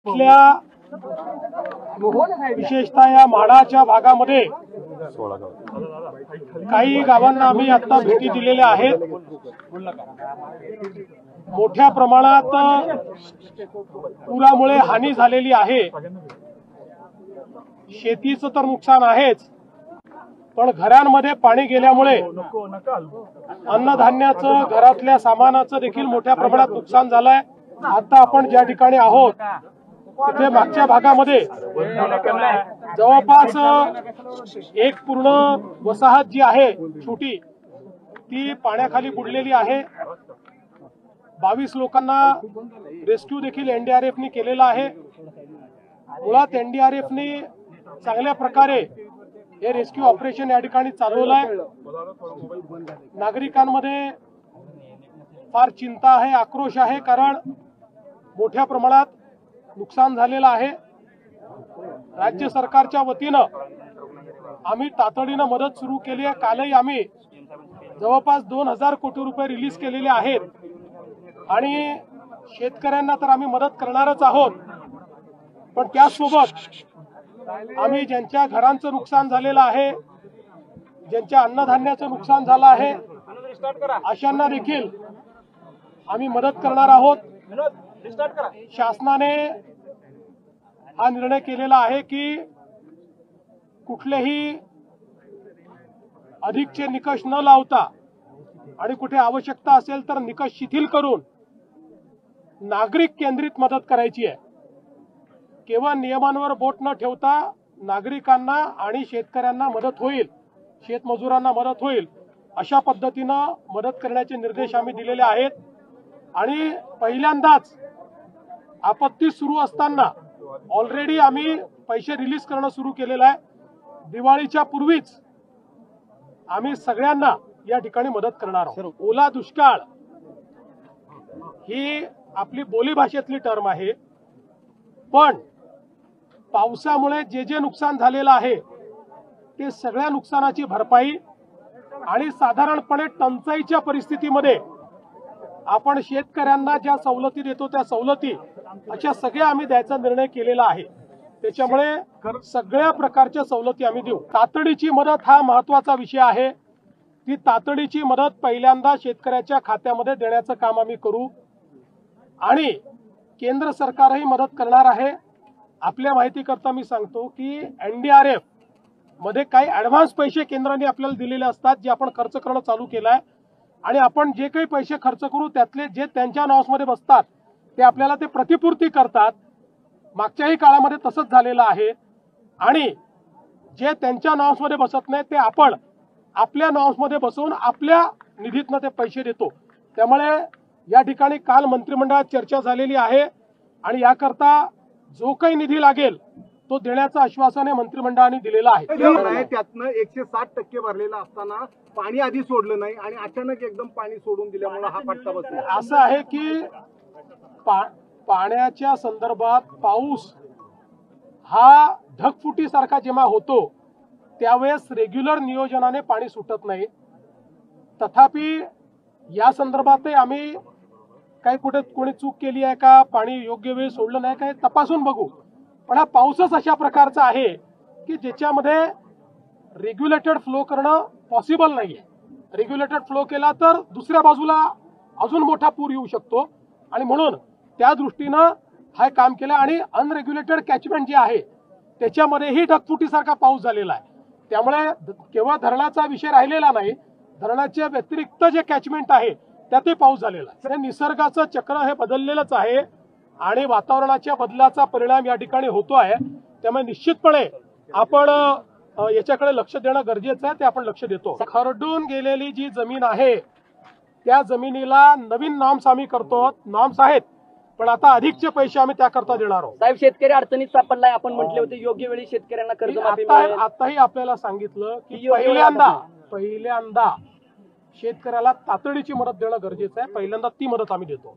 इथल्या विशेषतः या माडाच्या भागामध्ये काही गावांना आम्ही आता भेटी दिलेल्या आहेत। मोठ्या प्रमाणात पुरामुळे हानी झालेली आहे। शेतीचं तर नुकसान आहेच, पण घरांमध्ये पाणी गेल्यामुळे अन्नधान्याचं घरातल्या सामानाचं देखील मोठ्या प्रमाणात नुकसान झालंय। आता आपण ज्या ठिकाणी आहोत तिथे मागच्या भागामध्ये जवळपास एक पूर्ण वसाहत जी आहे छोटी ती पाण्याखाली बुडलेली आहे। 22 लोकांना रेस्क्यू देखील एनडीआरएफने केलेला आहे। मुळात एनडीआरएफने चांगल्या प्रकारे हे रेस्क्यू ऑपरेशन या ठिकाणी चालवलं आहे। नागरिकांमध्ये फार चिंता आहे, आक्रोश आहे, कारण मोठ्या प्रमाणात नुकसान झालेलं आहे। राज्य सरकारच्या वतीनं आम्ही तातडीनं मदत सुरू केली आहे। कालही आम्ही जवळपास 2000 कोटी रुपये रिलीज केलेले आहेत आणि शेतकऱ्यांना तर आम्ही मदत करणारच आहोत, पण त्यासोबत आम्ही ज्यांच्या घरांचं नुकसान झालेलं आहे, ज्यांच्या अन्नधान्याचं नुकसान झालं आहे, अशांना देखील आम्ही मदत करणार आहोत। शासनाने हा निर्णय केलेला आहे की कुठलेही अधिकचे निकष न लावता आणि कुठे आवश्यकता असेल तर निकष शिथिल करून नागरिक केंद्रित मदत करायची आहे। केवळ नियमांवर बोट न ठेवता नागरिकांना आणि शेतकऱ्यांना मदत होईल, शेतमजुरांना मदत होईल अशा पद्धतीनं मदत करण्याचे निर्देश आम्ही दिलेले आहेत। आणि पहिल्यांदाच आपत्ती सुरू असताना ऑलरेडी आम्ही पैसे रिलीज करणं सुरू केलेलं आहे। दिवाळीच्या पूर्वीच आम्ही सगळ्यांना या ठिकाणी मदत करणार आहोत। ओला दुष्काळ ही आपली बोलीभाषेतली टर्म आहे, पण पावसामुळे जे जे नुकसान झालेलं आहे ते सगळ्या नुकसानाची भरपाई आणि साधारणपणे टंचाईच्या परिस्थितीमध्ये आपण शेतकऱ्यांना ज्या सवलती देतो त्या सवलती अशा सगळ्या आम्ही द्यायचा निर्णय केलेला आहे। त्याच्यामुळे सगळ्या प्रकारच्या सवलती आम्ही देऊ। तातडीची मदत हा महत्त्वाचा विषय आहे। ती तातडीची मदत पहिल्यांदा शेतकऱ्याच्या खात्यामध्ये देण्याचं काम आम्ही करू आणि केंद्र सरकारही मदत करणार आहे। आपल्या माहितीकरता मी सांगतो की एनडीआरएफ मध्ये काही ऍडव्हान्स पैसे केंद्राने आपल्याला दिलेले असतात, जे आपण खर्च करणं चालू केलंय आणि आपण जे काही पैसे खर्च करू त्यातले जे त्यांच्या नावामध्ये बसतात ते आपल्याला ते प्रतिपूर्ती करतात। मागच्याही काळामध्ये तसंच झालेलं आहे आणि जे त्यांच्या नावामध्ये बसत नाही ते आपण आपल्या नावामध्ये बसवून आपल्या निधीतनं ते पैसे देतो। त्यामुळे या ठिकाणी काल मंत्रिमंडळात चर्चा झालेली आहे आणि याकरता जो काही निधी लागेल तो देण्याचं आश्वासन हे मंत्रिमंडळाने दिलेलं आहे। त्यातनं 160% भरलेला असताना पाणी आधी सोडलं नाही आणि अचानक एकदम पाणी सोडून दिल्यामुळे हा फटका बसला। असं आहे की पाण्याच्या संदर्भात पाऊस हा ढगफुटीसारखा जेव्हा होतो त्यावेळेस रेग्युलर नियोजनाने पाणी सुटत नाही। तथापि या संदर्भातही आम्ही काही कुठे कोणी चूक केली आहे का, पाणी योग्य वेळी सोडलं नाही काय तपासून बघू। पण हा पाऊसच अशा प्रकारचा आहे की ज्याच्यामध्ये रेग्युलेटेड फ्लो करणं पॉसिबल नाहीये। रेग्युलेटेड फ्लो केला तर दुसऱ्या बाजूला अजून मोठा पूर येऊ शकतो आणि म्हणून त्या दृष्टीनं हा काम केलं आणि अनरेग्युलेटेड कॅचमेंट जे आहे त्याच्यामध्येही ढगफुटीसारखा पाऊस झालेला आहे। त्यामुळे केवळ धरणाचा विषय राहिलेला नाही, धरणाच्या व्यतिरिक्त जे कॅचमेंट आहे त्यातही पाऊस झालेला आहे। निसर्गाचं चक्र हे बदललेलंच आहे आणि वातावरणाच्या बदलाचा परिणाम या ठिकाणी होतो आहे। त्यामुळे निश्चितपणे आपण याच्याकडे लक्ष देणं गरजेचं आहे, ते आपण लक्ष देतो। खरडून गेलेली जी जमीन आहे त्या जमिनीला नवीन नॉर्म्स आम्ही करतो। नॉर्म्स आहेत पण आता अधिकचे पैसे आम्ही त्याकरता देणार आहोत। साहेब, शेतकरी अडचणीत सापडलाय, आपण म्हटले होते योग्य वेळी शेतकऱ्यांना कर्जमाफी मिळेल। आताही आपल्याला सांगितलं की पहिल्यांदा शेतकऱ्याला तातडीची मदत देणं गरजेचं आहे। पहिल्यांदा ती मदत आम्ही देतो।